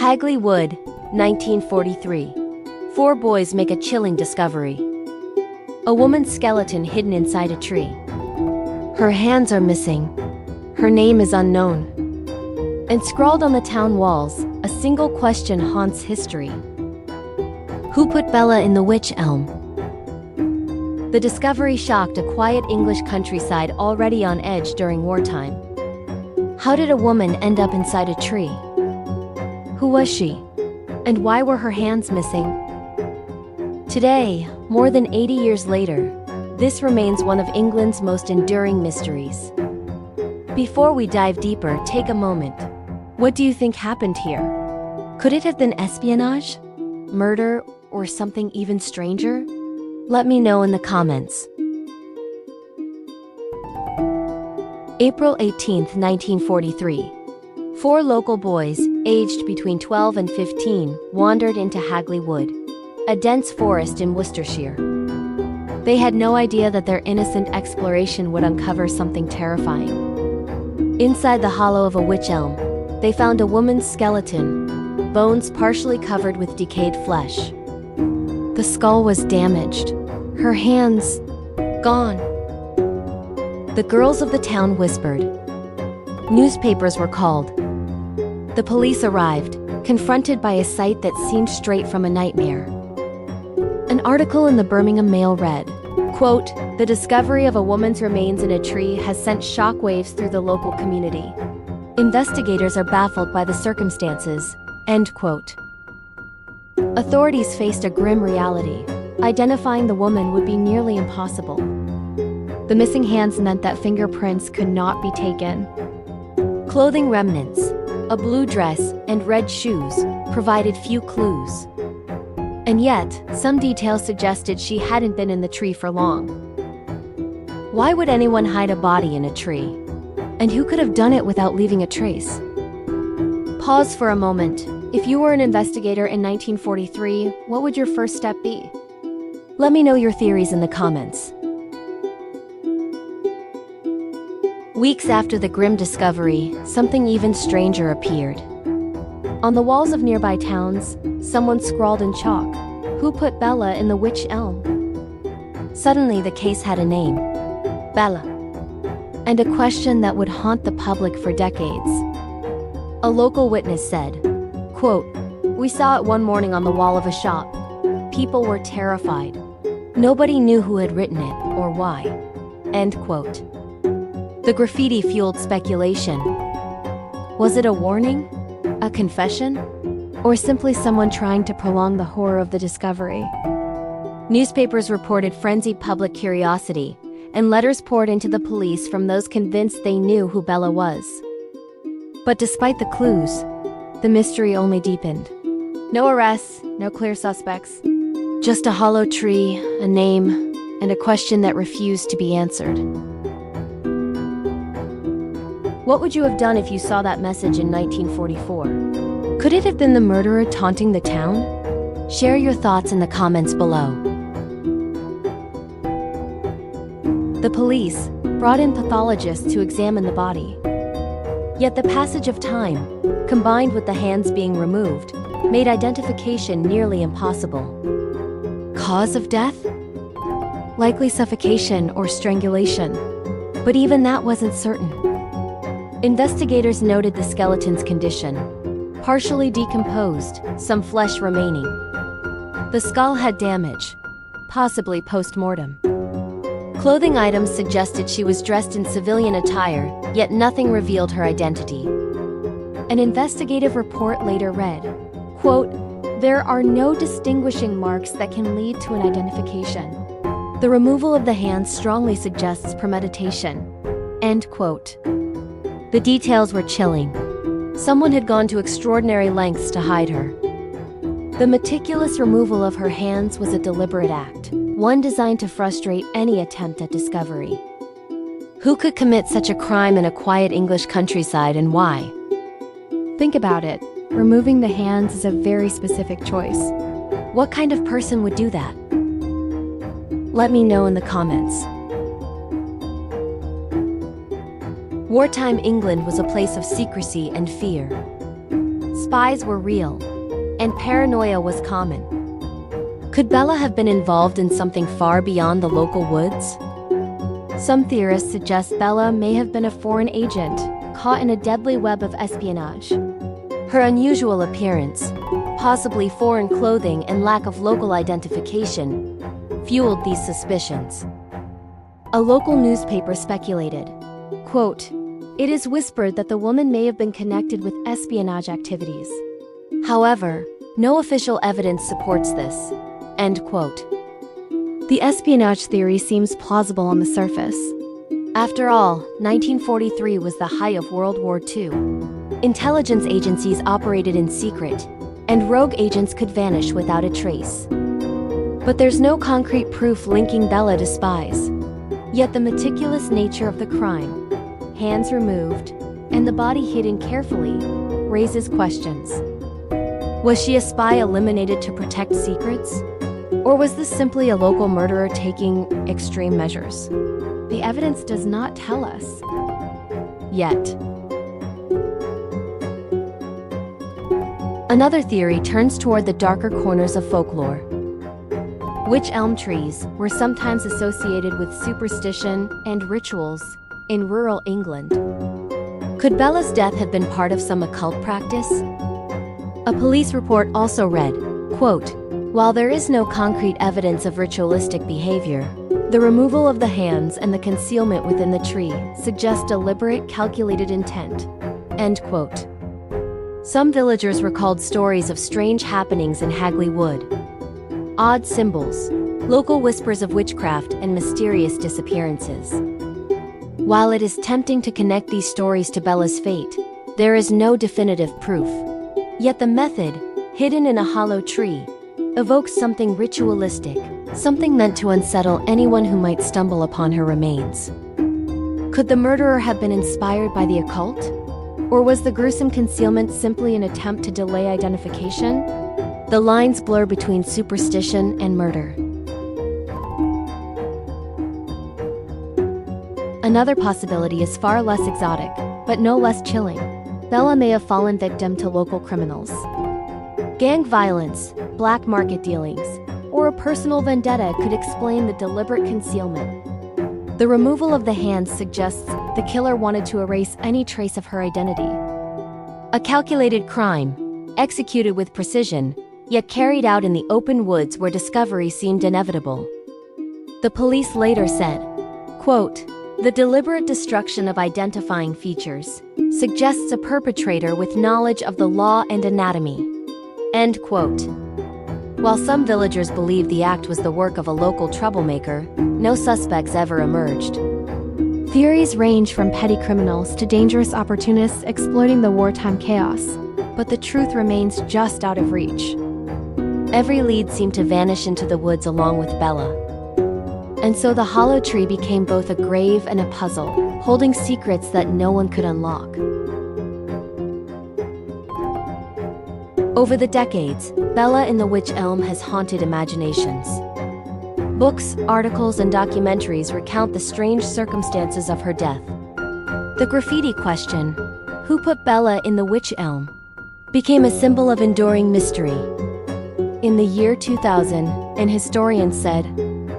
Hagley Wood, 1943. Four boys make a chilling discovery. A woman's skeleton hidden inside a tree. Her hands are missing. Her name is unknown. And scrawled on the town walls, a single question haunts history. Who put Bella in the Wych Elm? The discovery shocked a quiet English countryside already on edge during wartime. How did a woman end up inside a tree? Who was she? And why were her hands missing? Today, more than 80 years later, this remains one of England's most enduring mysteries. Before we dive deeper, take a moment. What do you think happened here? Could it have been espionage, murder, or something even stranger? Let me know in the comments. April 18, 1943. Four local boys, aged between 12 and 15, wandered into Hagley Wood, a dense forest in Worcestershire. They had no idea that their innocent exploration would uncover something terrifying. Inside the hollow of a wych elm, they found a woman's skeleton, bones partially covered with decayed flesh. The skull was damaged, her hands gone. The girls of the town whispered. Newspapers were called. The police arrived, confronted by a sight that seemed straight from a nightmare. An article in the Birmingham Mail read, quote, "The discovery of a woman's remains in a tree has sent shockwaves through the local community. Investigators are baffled by the circumstances," end quote. Authorities faced a grim reality. Identifying the woman would be nearly impossible. The missing hands meant that fingerprints could not be taken. Clothing remnants, a blue dress, and red shoes provided few clues. And yet, some details suggested she hadn't been in the tree for long. Why would anyone hide a body in a tree? And who could have done it without leaving a trace? Pause for a moment. If you were an investigator in 1943, what would your first step be? Let me know your theories in the comments. Weeks after the grim discovery, something even stranger appeared. On the walls of nearby towns, someone scrawled in chalk, "Who put Bella in the Wych Elm?" Suddenly the case had a name, Bella, and a question that would haunt the public for decades. A local witness said, quote, "We saw it one morning on the wall of a shop. People were terrified. Nobody knew who had written it or why," end quote. The graffiti fueled speculation. Was it a warning? A confession? Or simply someone trying to prolong the horror of the discovery? Newspapers reported frenzied public curiosity, and letters poured into the police from those convinced they knew who Bella was. But despite the clues, the mystery only deepened. No arrests, no clear suspects. Just a hollow tree, a name, and a question that refused to be answered. What would you have done if you saw that message in 1944? Could it have been the murderer taunting the town? Share your thoughts in the comments below. The police brought in pathologists to examine the body. Yet the passage of time, combined with the hands being removed, made identification nearly impossible. Cause of death? Likely suffocation or strangulation, but even that wasn't certain. Investigators noted the skeleton's condition, partially decomposed, some flesh remaining. The skull had damage, possibly post-mortem. Clothing items suggested she was dressed in civilian attire, yet nothing revealed her identity. An investigative report later read, quote, "There are no distinguishing marks that can lead to an identification. The removal of the hands strongly suggests premeditation," end quote. The details were chilling. Someone had gone to extraordinary lengths to hide her. The meticulous removal of her hands was a deliberate act, one designed to frustrate any attempt at discovery. Who could commit such a crime in a quiet English countryside, and why? Think about it. Removing the hands is a very specific choice. What kind of person would do that? Let me know in the comments. Wartime England was a place of secrecy and fear. spies were real, and paranoia was common. Could Bella have been involved in something far beyond the local woods? Some theorists suggest Bella may have been a foreign agent, caught in a deadly web of espionage. Her unusual appearance, possibly foreign clothing and lack of local identification, fueled these suspicions. A local newspaper speculated, quote, "It is whispered that the woman may have been connected with espionage activities. However, no official evidence supports this." End quote. The espionage theory seems plausible on the surface. After all, 1943 was the height of World War II. Intelligence agencies operated in secret, and rogue agents could vanish without a trace. But there's no concrete proof linking Bella to spies. Yet the meticulous nature of the crime, hands removed, and the body hidden carefully, raises questions. Was she a spy eliminated to protect secrets? Or was this simply a local murderer taking extreme measures? The evidence does not tell us. Yet. Another theory turns toward the darker corners of folklore. Wych elm trees were sometimes associated with superstition and rituals in rural England. Could Bella's death have been part of some occult practice? A police report also read, quote, "While there is no concrete evidence of ritualistic behavior, the removal of the hands and the concealment within the tree suggest deliberate, calculated intent." End quote. Some villagers recalled stories of strange happenings in Hagley Wood. Odd symbols, local whispers of witchcraft, and mysterious disappearances. While it is tempting to connect these stories to Bella's fate, there is no definitive proof. Yet the method, hidden in a hollow tree, evokes something ritualistic, something meant to unsettle anyone who might stumble upon her remains. Could the murderer have been inspired by the occult? Or was the gruesome concealment simply an attempt to delay identification? The lines blur between superstition and murder. Another possibility is far less exotic, but no less chilling. Bella may have fallen victim to local criminals. Gang violence, black market dealings, or a personal vendetta could explain the deliberate concealment. The removal of the hands suggests the killer wanted to erase any trace of her identity. A calculated crime, executed with precision, yet carried out in the open woods where discovery seemed inevitable. The police later said, quote, "The deliberate destruction of identifying features suggests a perpetrator with knowledge of the law and anatomy." End quote. While some villagers believed the act was the work of a local troublemaker, no suspects ever emerged. Theories range from petty criminals to dangerous opportunists exploiting the wartime chaos, but the truth remains just out of reach. Every lead seemed to vanish into the woods along with Bella. And so the hollow tree became both a grave and a puzzle, holding secrets that no one could unlock. Over the decades, Bella in the Wych Elm has haunted imaginations. Books, articles, and documentaries recount the strange circumstances of her death. The graffiti question, "Who put Bella in the Wych Elm?" became a symbol of enduring mystery. In the year 2000, an historian said,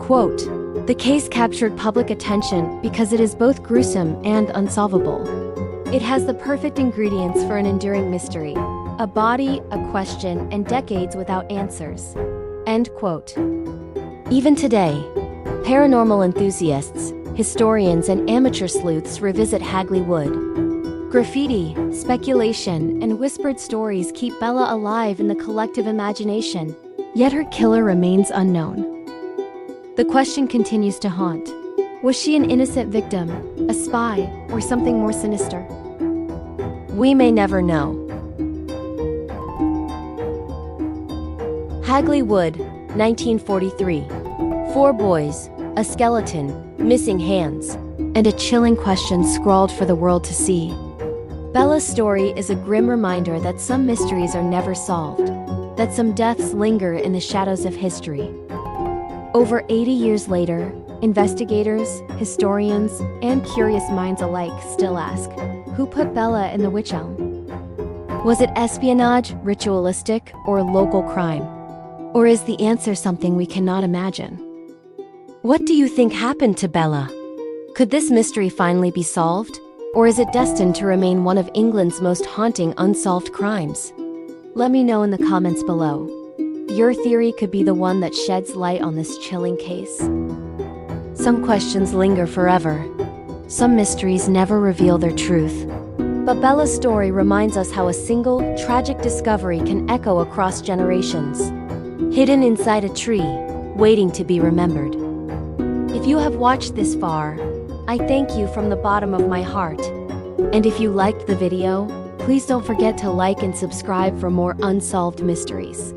quote, "The case captured public attention because it is both gruesome and unsolvable. It has the perfect ingredients for an enduring mystery. A body, a question, and decades without answers." End quote. Even today, paranormal enthusiasts, historians, and amateur sleuths revisit Hagley Wood. Graffiti, speculation, and whispered stories keep Bella alive in the collective imagination, yet her killer remains unknown. The question continues to haunt. Was she an innocent victim, a spy, or something more sinister? We may never know. Hagley Wood, 1943. 4 boys, a skeleton, missing hands, and a chilling question scrawled for the world to see. Bella's story is a grim reminder that some mysteries are never solved, that some deaths linger in the shadows of history. Over 80 years later, investigators, historians, and curious minds alike still ask, who put Bella in the Wych Elm? Was it espionage, ritualistic, or local crime? Or is the answer something we cannot imagine? What do you think happened to Bella? Could this mystery finally be solved? Or is it destined to remain one of England's most haunting unsolved crimes? Let me know in the comments below. Your theory could be the one that sheds light on this chilling case. Some questions linger forever. Some mysteries never reveal their truth. But Bella's story reminds us how a single, tragic discovery can echo across generations. Hidden inside a tree, waiting to be remembered. If you have watched this far, I thank you from the bottom of my heart. And if you liked the video, please don't forget to like and subscribe for more unsolved mysteries.